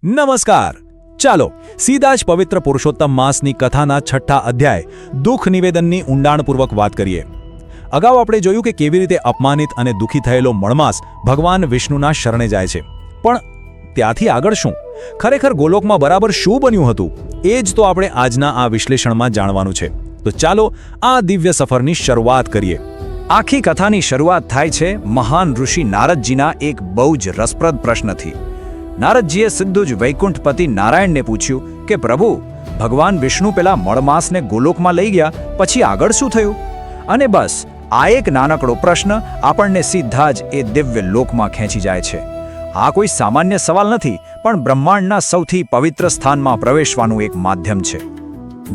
નમસ્કાર. ચાલો સીધા જ પવિત્ર પુરુષોત્તમ માસની કથાના 6ઠ્ઠા અધ્યાય દુઃખ નિવેદનની ઊંડાણપૂર્વક વાત કરીએ. અગાઉ આપણે જોયું કે કેવી રીતે અપમાનિત અને દુઃખી થયેલો મળમાસ ભગવાન વિષ્ણુના શરણે જાય છે. પણ ત્યાંથી આગળ શું? ખરેખર ગોલોકમાં બરાબર શું બન્યું હતું? એ જ તો આપણે આજના આ વિશ્લેષણમાં જાણવાનું છે. તો ચાલો આ દિવ્ય સફરની શરૂઆત કરીએ. આખી કથાની શરૂઆત થાય છે મહાન ઋષિ નારદજીના એક બહુ જ રસપ્રદ પ્રશ્નથી. નારદજીએ સીધું જ વૈકુંઠપતિ નારાયણને પૂછ્યું કે પ્રભુ, ભગવાન વિષ્ણુ પેલા મળમાસને ગોલોકમાં લઈ ગયા પછી આગળ શું થયું? અને બસ આ એક નાનકડો પ્રશ્ન આપણને સીધા જ એ દિવ્ય લોકમાં ખેંચી જાય છે. આ કોઈ સામાન્ય સવાલ નથી, પણ બ્રહ્માંડના સૌથી પવિત્ર સ્થાનમાં પ્રવેશવાનું એક માધ્યમ છે.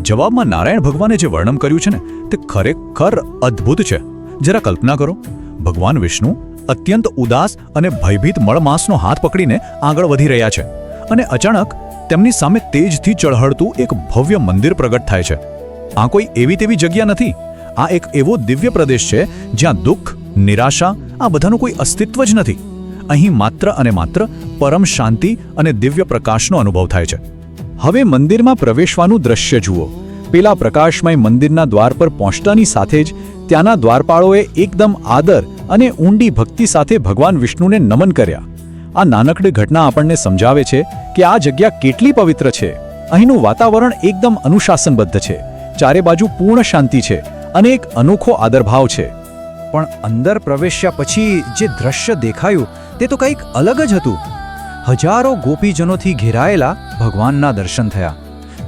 જવાબમાં નારાયણ ભગવાને જે વર્ણન કર્યું છે ને, તે ખરેખર અદ્ભુત છે. જરા કલ્પના કરો, ભગવાન વિષ્ણુ અત્યંત ઉદાસ અને ભયભીત મળમાસનો હાથ પકડીને આગળ વધી રહ્યા છે, અને અચાનક તેમની સામે તેજથી ચળહળતું એક ભવ્ય મંદિર પ્રગટ થાય છે. આ કોઈ એવી તેવી જગ્યા નથી. આ એક એવો દિવ્ય પ્રદેશ છે જ્યાં દુઃખ, નિરાશા આ બધાનું કોઈ અસ્તિત્વ જ નથી. અહીં માત્ર અને માત્ર પરમ શાંતિ અને દિવ્ય પ્રકાશનો અનુભવ થાય છે. હવે મંદિરમાં પ્રવેશવાનું દ્રશ્ય જુઓ. પેલા પ્રકાશમય મંદિરના દ્વાર પર પહોંચતાની સાથે જ ત્યાંના દ્વારપાળોએ એકદમ આદર અને ઊંડી ભક્તિ સાથે ભગવાન વિષ્ણુને નમન કર્યા. આ નાનકડી ઘટના આપણને સમજાવે છે કે આ જગ્યા કેટલી પવિત્ર છે. અહીંનું વાતાવરણ એકદમ અનુશાસનબદ્ધ છે, ચારે બાજુ પૂર્ણ શાંતિ છે અને એક અનોખો આદરભાવ છે. પણ અંદર પ્રવેશ્યા પછી જે દ્રશ્ય દેખાયું તે તો કંઈક અલગ જ હતું. હજારો ગોપીજનોથી ઘેરાયેલા ભગવાનના દર્શન થયા.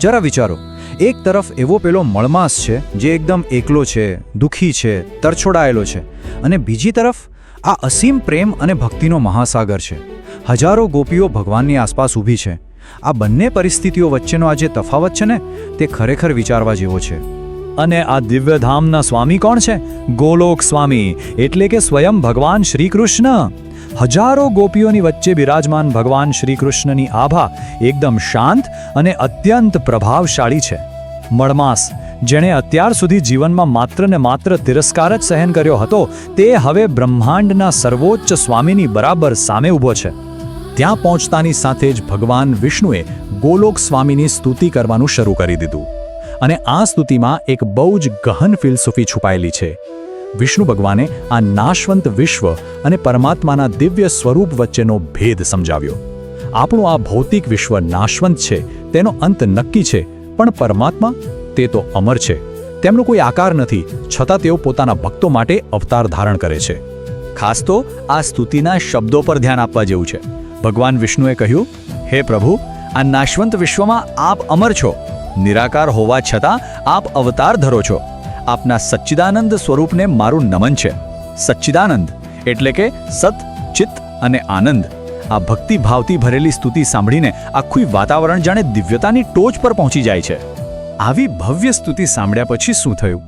જરા વિચારો, એક તરફ એવો પેલો મળમાસ છે જે એકદમ એકલો છે, દુઃખી છે, તરછોડાયેલો છે, અને બીજી તરફ આ અસીમ પ્રેમ અને ભક્તિનો મહાસાગર છે. હજારો ગોપીઓ ભગવાનની આસપાસ ઊભી છે. આ બંને પરિસ્થિતિઓ વચ્ચેનો આ જે તફાવત છે ને, તે ખરેખર વિચારવા જેવો છે. અને આ દિવ્યધામના સ્વામી કોણ છે? ગોલોક સ્વામી, એટલે કે સ્વયં ભગવાન શ્રી કૃષ્ણ. હજારો ગોપીઓની વચ્ચે બિરાજમાન ભગવાન શ્રી કૃષ્ણની આભા એકદમ શાંત અને અત્યંત પ્રભાવશાળી છે. મળમાસ, જેણે અત્યાર સુધી જીવનમાં માત્ર ને માત્ર તિરસ્કાર જ સહન કર્યો હતો, તે હવે બ્રહ્માંડના સર્વોચ્ચ સ્વામીની બરાબર સામે ઊભો છે. ત્યાં પહોંચતાની સાથે જ ભગવાન વિષ્ણુએ ગોલોક સ્વામીની સ્તુતિ કરવાનું શરૂ કરી દીધું. અને આ સ્તુતિમાં એક બહુ જ ગહન ફિલસૂફી છુપાયેલી છે. વિષ્ણુ ભગવાને આ નાશવંત વિશ્વ અને પરમાત્માના દિવ્ય સ્વરૂપ વચ્ચેનો ભેદ સમજાવ્યો. આપણું આ ભૌતિક વિશ્વ નાશવંત છે, તેનો અંત નક્કી છે, પણ પરમાત્મા, તે તો અમર છે. તેમનો કોઈ આકાર નથી, છતાં તેઓ પોતાના ભક્તો માટે અવતાર ધારણ કરે છે. ખાસ તો આ સ્તુતિના શબ્દો પર ધ્યાન આપવા જેવું છે. ભગવાન વિષ્ણુએ કહ્યું, હે પ્રભુ, આ નાશવંત વિશ્વમાં આપ અમર છો. નિરાકાર હોવા છતાં આપ અવતાર ધરો છો. આપના સચ્ચિદાનંદ સ્વરૂપને મારું નમન છે. સચ્ચિદાનંદ એટલે કે સત, ચિત્ત અને આનંદ. આ ભક્તિભાવથી ભરેલી સ્તુતિ સાંભળીને આખું વાતાવરણ જાણે દિવ્યતાની ટોચ પર પહોંચી જાય છે. આવી ભવ્ય સ્તુતિ સાંભળ્યા પછી શું થયું?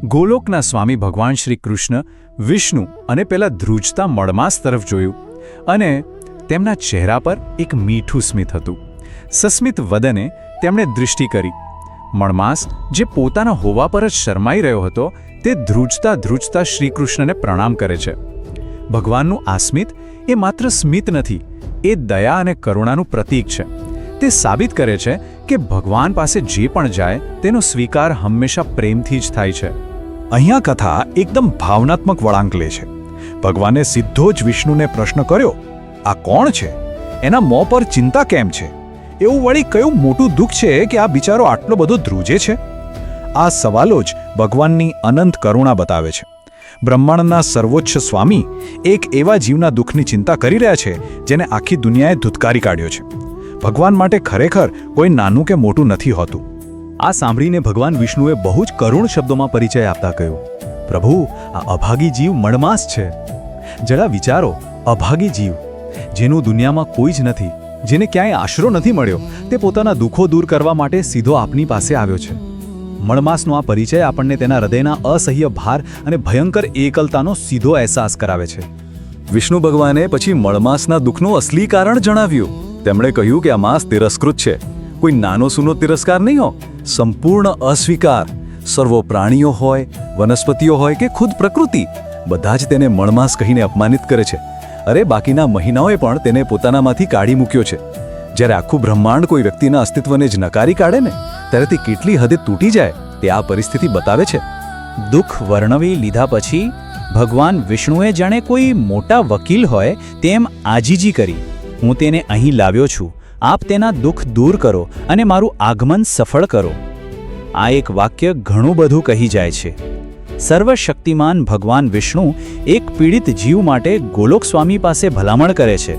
ગોલોકના સ્વામી ભગવાન શ્રી કૃષ્ણ, વિષ્ણુ અને પેલા ધ્રુજતા મળમાસ તરફ જોયું, અને તેમના ચહેરા પર એક મીઠું સ્મિત હતું. સસ્મિત વદને તેમણે દૃષ્ટિ કરી. મળમાસ, જે પોતાના હોવા પર જ શરમાઈ રહ્યો હતો, તે ધ્રુજતા ધ્રુજતા શ્રીકૃષ્ણને પ્રણામ કરે છે. ભગવાનનું આ સ્મિત એ માત્ર સ્મિત નથી, એ દયા અને કરુણાનું પ્રતીક છે. તે સાબિત કરે છે કે ભગવાન પાસે જે પણ જાય તેનો સ્વીકાર હંમેશા પ્રેમથી જ થાય છે. અહીંયા કથા એકદમ ભાવનાત્મક વળાંક લે છે. ભગવાને સીધો જ વિષ્ણુને પ્રશ્ન કર્યો, આ કોણ છે? એના મોં પર ચિંતા કેમ છે? એવું વળી કયું મોટું દુઃખ છે કે આ બિચારો આટલો બધો ધ્રુજે છે? આ સવાલો જ ભગવાનની અનંત કરુણા બતાવે છે. બ્રહ્માંડના સર્વોચ્ચ સ્વામી એક એવા જીવના દુઃખની ચિંતા કરી રહ્યા છે જેને આખી દુનિયાએ ધુતકારી કાઢ્યો છે. ભગવાન માટે ખરેખર કોઈ નાનું કે મોટું નથી હોતું. આ સાંભળીને ભગવાન વિષ્ણુએ બહુ જ કરુણ શબ્દોમાં પરિચય આપતા કહ્યું, પ્રભુ, આ અભાગી જીવ મળમાસ છે. જરા વિચારો, અભાગી જીવ, જેનું દુનિયામાં કોઈ જ નથી, જેને ક્યાંય આશરો નથી મળ્યો, તે પોતાના દુઃખો દૂર કરવા માટે સીધો આપની પાસે આવ્યો છે. મળમાસનો આ પરિચય આપણને તેના હૃદયના અસહ્ય ભાર અને ભયંકર એકલતાનો સીધો અહેસાસ કરાવે છે. વિષ્ણુ ભગવાને પછી મળમાસના દુઃખનું અસલી કારણ જણાવ્યું. તેમણે કહ્યું કે આ માસ તિરસ્કૃત છે. કોઈ નાનો સૂનો તિરસ્કાર નહીં હો, સંપૂર્ણ અસ્વીકાર. સર્વો પ્રાણીઓ હોય, વનસ્પતિઓ હોય કે ખુદ પ્રકૃતિ, બધા જ તેને મળમાસ કહીને અપમાનિત કરે છે. અરે, બાકીના મહિનાઓએ પણ તેને પોતાનામાંથી કાઢી મૂક્યો છે. જ્યારે આખું બ્રહ્માંડ કોઈ વ્યક્તિના અસ્તિત્વને જ નકારી કાઢે ને ત્યારે તે કેટલી હદે તૂટી જાય તે આ પરિસ્થિતિ બતાવે છે. દુઃખ વર્ણવી લીધા પછી ભગવાન વિષ્ણુએ જાણે કોઈ મોટા વકીલ હોય તેમ આજીજી કરી, હું તેને અહીં લાવ્યો છું, આપ તેના દુઃખ દૂર કરો અને મારું આગમન સફળ કરો. આ એક વાક્ય ઘણું બધું કહી જાય છે. સર્વશક્તિમાન ભગવાન વિષ્ણુ એક પીડિત જીવ માટે ગોલોક સ્વામી પાસે ભલામણ કરે છે.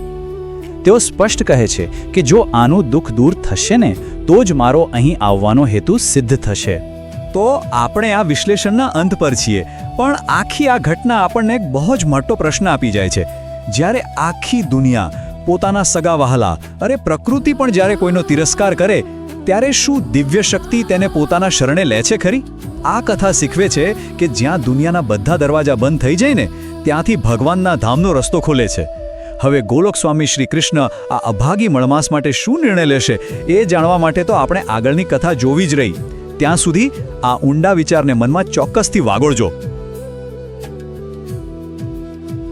તેઓ સ્પષ્ટ કહે છે કે જો આનું દુઃખ દૂર થશે ને તો જ મારો અહીં આવવાનો હેતુ સિદ્ધ થશે. તો આપણે આ વિશ્લેષણના અંત પર છીએ, પણ આખી આ ઘટના આપણને એક બહુ જ મોટો પ્રશ્ન આપી જાય છે. જ્યારે આખી દુનિયા, પોતાના સગા વહાલા, અરે પ્રકૃતિ પણ જ્યારે કોઈનો તિરસ્કાર કરે ત્યારે શું દિવ્ય શક્તિ તેને પોતાના શરણે લે છે ખરી? આ કથા શીખવે છે કે જ્યાં દુનિયાના બધા દરવાજા બંધ થઈ જાય ને ત્યાંથી ભગવાનના ધામનો રસ્તો ખોલે છે. હવે ગોલોક સ્વામી શ્રી કૃષ્ણ આ અભાગી મળમાસ માટે શું નિર્ણય લેશે એ જાણવા માટે તો આપણે આગળની કથા જોવી જ રહી. ત્યાં સુધી આ ઊંડા વિચારને મનમાં ચોક્કસથી વાગોળજો.